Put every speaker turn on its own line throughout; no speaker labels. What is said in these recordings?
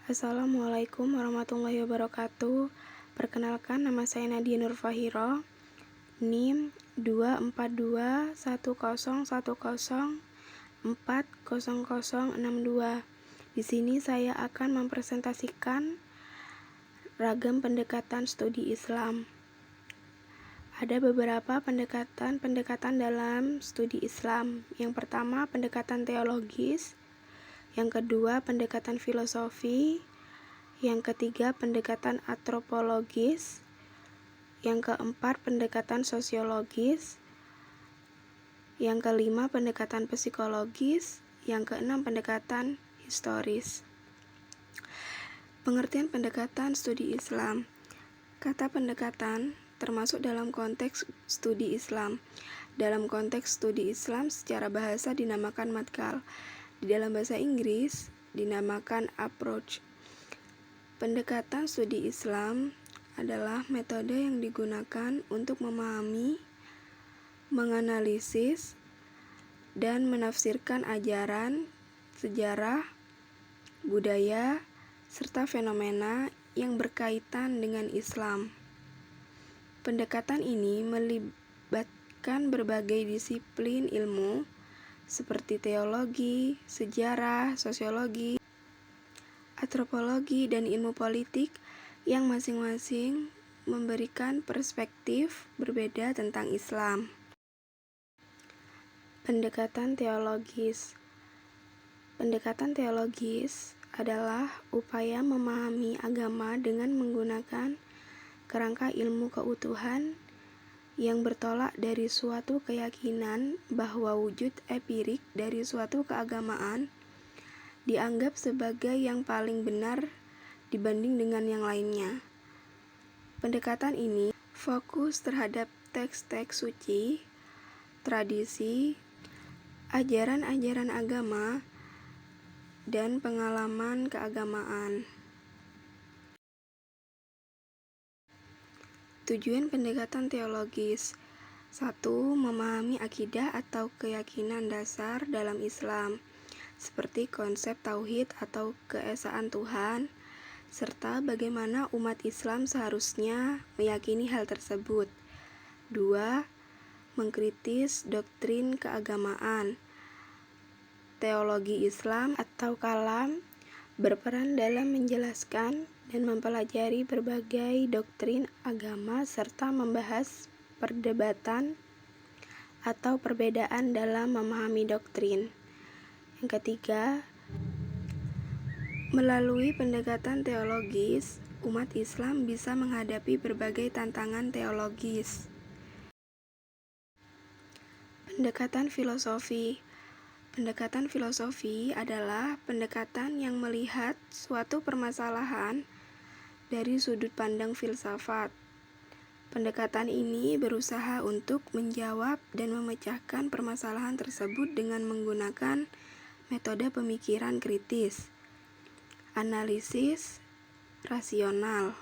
Assalamualaikum warahmatullahi wabarakatuh. Perkenalkan, nama saya Nadia Nur Fahiro, NIM 2421010400062. Di sini saya akan mempresentasikan ragam pendekatan studi Islam. Ada beberapa pendekatan dalam studi Islam. Yang pertama, pendekatan teologis. Yang kedua, pendekatan filosofi. Yang ketiga, pendekatan antropologis. Yang keempat, pendekatan sosiologis. Yang kelima, pendekatan psikologis. Yang keenam, pendekatan historis. Pengertian pendekatan studi Islam. Kata pendekatan termasuk dalam konteks studi Islam. Dalam konteks studi Islam secara bahasa dinamakan madkhal. Di dalam bahasa Inggris dinamakan approach. Pendekatan studi Islam adalah metode yang digunakan untuk memahami, menganalisis, dan menafsirkan ajaran, sejarah, budaya, serta fenomena yang berkaitan dengan Islam. Pendekatan ini melibatkan berbagai disiplin ilmu seperti teologi, sejarah, sosiologi, antropologi, dan ilmu politik yang masing-masing memberikan perspektif berbeda tentang Islam. Pendekatan teologis. Pendekatan teologis adalah upaya memahami agama dengan menggunakan kerangka ilmu keutuhan yang bertolak dari suatu keyakinan bahwa wujud empirik dari suatu keagamaan dianggap sebagai yang paling benar dibanding dengan yang lainnya. Pendekatan ini fokus terhadap teks-teks suci, tradisi, ajaran-ajaran agama, dan pengalaman keagamaan. Tujuan pendekatan teologis. 1. Memahami akidah atau keyakinan dasar dalam Islam, seperti konsep tauhid atau keesaan Tuhan, serta bagaimana umat Islam seharusnya meyakini hal tersebut. 2. Mengkritis doktrin keagamaan. Teologi Islam atau kalam berperan dalam menjelaskan dan mempelajari berbagai doktrin agama serta membahas perdebatan atau perbedaan dalam memahami doktrin. Yang ketiga, melalui pendekatan teologis, umat Islam bisa menghadapi berbagai tantangan teologis. Pendekatan filosofi. Pendekatan filosofi adalah pendekatan yang melihat suatu permasalahan dari sudut pandang filsafat. Pendekatan ini berusaha untuk menjawab dan memecahkan permasalahan tersebut dengan menggunakan metode pemikiran kritis, analisis rasional.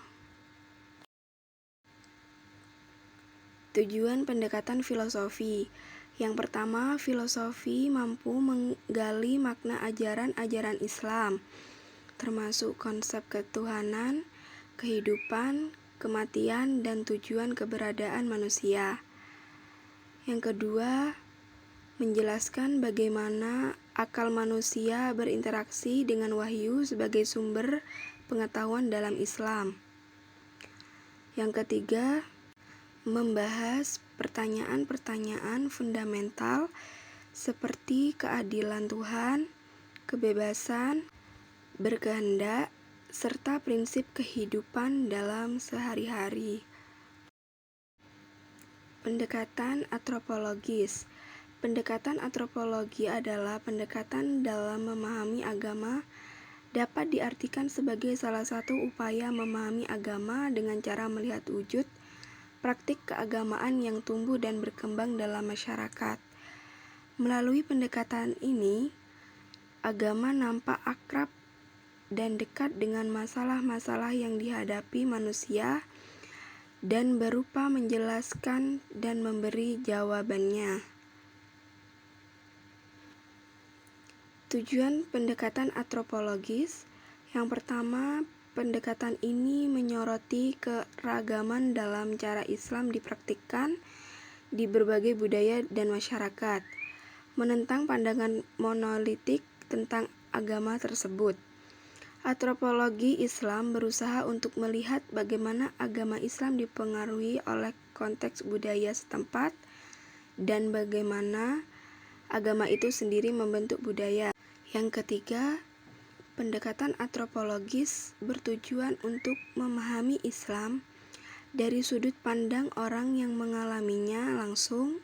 Tujuan pendekatan filosofi. Yang pertama, filosofi mampu menggali makna ajaran-ajaran Islam, termasuk konsep ketuhanan, kehidupan, kematian, dan tujuan keberadaan manusia. Yang kedua, menjelaskan bagaimana akal manusia berinteraksi dengan wahyu sebagai sumber pengetahuan dalam Islam. Yang ketiga, membahas pertanyaan-pertanyaan fundamental seperti keadilan Tuhan, kebebasan, berkehendak, serta prinsip kehidupan dalam sehari-hari. Pendekatan antropologis. Pendekatan antropologi adalah pendekatan dalam memahami agama, dapat diartikan sebagai salah satu upaya memahami agama dengan cara melihat wujud praktik keagamaan yang tumbuh dan berkembang dalam masyarakat. Melalui pendekatan ini, agama nampak akrab dan dekat dengan masalah-masalah yang dihadapi manusia dan berupa menjelaskan dan memberi jawabannya. Tujuan pendekatan antropologis. Yang pertama, pendekatan ini menyoroti keragaman dalam cara Islam dipraktikkan di berbagai budaya dan masyarakat, menentang pandangan monolitik tentang agama tersebut. Antropologi Islam berusaha untuk melihat bagaimana agama Islam dipengaruhi oleh konteks budaya setempat dan bagaimana agama itu sendiri membentuk budaya. Yang ketiga, pendekatan antropologis bertujuan untuk memahami Islam dari sudut pandang orang yang mengalaminya langsung,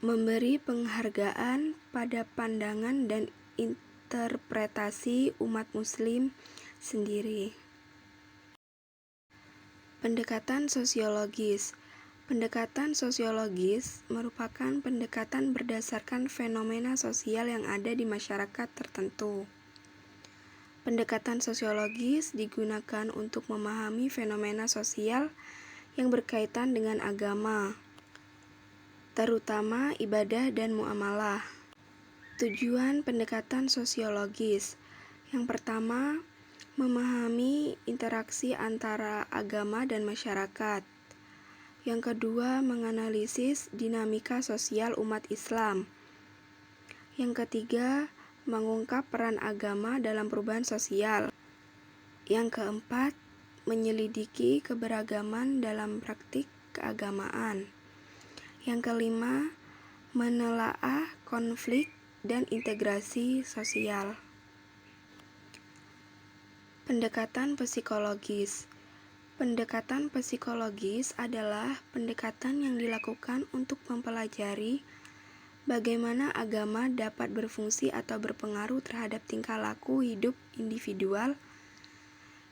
memberi penghargaan pada pandangan dan interpretasi umat Muslim sendiri. Pendekatan sosiologis. Pendekatan sosiologis merupakan pendekatan berdasarkan fenomena sosial yang ada di masyarakat tertentu. Pendekatan sosiologis digunakan untuk memahami fenomena sosial yang berkaitan dengan agama, terutama ibadah dan muamalah. Tujuan pendekatan sosiologis. Yang pertama, memahami interaksi antara agama dan masyarakat. Yang kedua, menganalisis dinamika sosial umat Islam. Yang ketiga, mengungkap peran agama dalam perubahan sosial. Yang keempat, menyelidiki keberagaman dalam praktik keagamaan. Yang kelima, menelaah konflik dan integrasi sosial. Pendekatan psikologis. Pendekatan psikologis adalah pendekatan yang dilakukan untuk mempelajari bagaimana agama dapat berfungsi atau berpengaruh terhadap tingkah laku hidup individual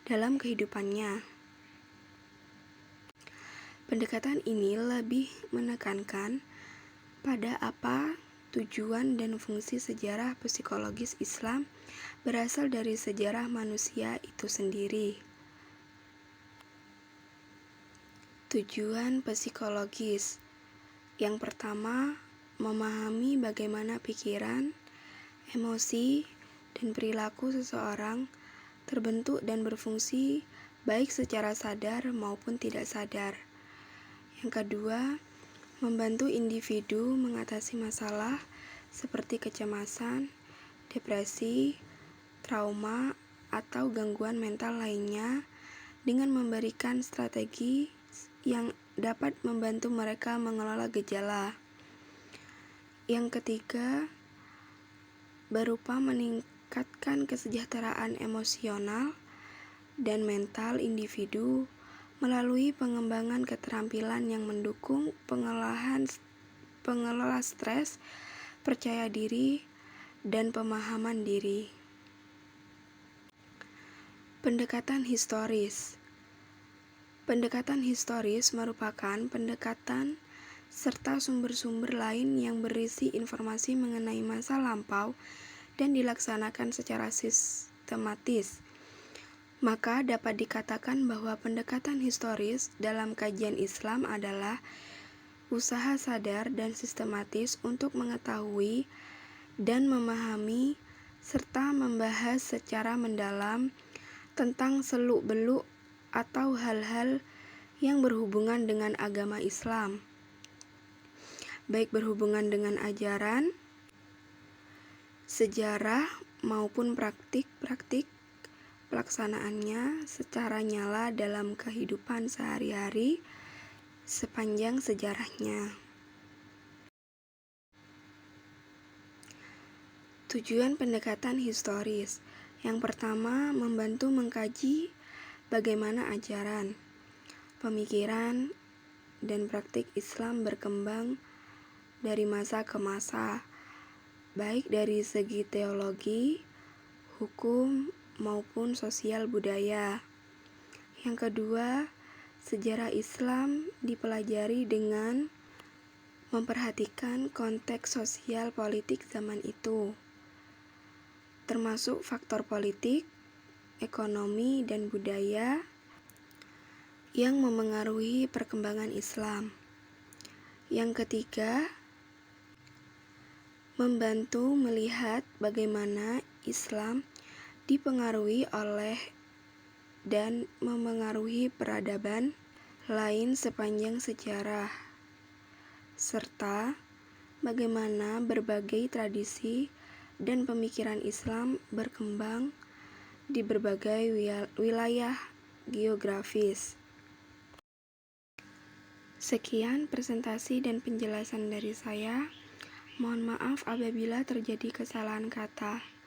dalam kehidupannya. Pendekatan ini lebih menekankan pada apa tujuan dan fungsi sejarah psikologis Islam berasal dari sejarah manusia itu sendiri. Tujuan psikologis. Yang pertama, memahami bagaimana pikiran, emosi, dan perilaku seseorang terbentuk dan berfungsi baik secara sadar maupun tidak sadar. Yang kedua, membantu individu mengatasi masalah seperti kecemasan, depresi, trauma, atau gangguan mental lainnya dengan memberikan strategi yang dapat membantu mereka mengelola gejala. Yang ketiga, berupa meningkatkan kesejahteraan emosional dan mental individu melalui pengembangan keterampilan yang mendukung pengelola stres, percaya diri, dan pemahaman diri. Pendekatan historis. Pendekatan historis merupakan pendekatan serta sumber-sumber lain yang berisi informasi mengenai masa lampau dan dilaksanakan secara sistematis. Maka dapat dikatakan bahwa pendekatan historis dalam kajian Islam adalah usaha sadar dan sistematis untuk mengetahui dan memahami serta membahas secara mendalam tentang seluk-beluk atau hal-hal yang berhubungan dengan agama Islam, baik berhubungan dengan ajaran, sejarah, maupun praktik-praktik pelaksanaannya secara nyata dalam kehidupan sehari-hari sepanjang sejarahnya. Tujuan pendekatan historis. Yang pertama, membantu mengkaji bagaimana ajaran, pemikiran, dan praktik Islam berkembang dari masa ke masa, baik dari segi teologi, hukum, maupun sosial budaya. Yang kedua, sejarah Islam dipelajari dengan memperhatikan konteks sosial politik zaman itu, termasuk faktor politik, ekonomi, dan budaya yang memengaruhi perkembangan Islam. Yang ketiga, membantu melihat bagaimana Islam dipengaruhi oleh dan memengaruhi peradaban lain sepanjang sejarah, serta bagaimana berbagai tradisi dan pemikiran Islam berkembang di berbagai wilayah geografis. Sekian presentasi dan penjelasan dari saya. Mohon maaf apabila terjadi kesalahan kata.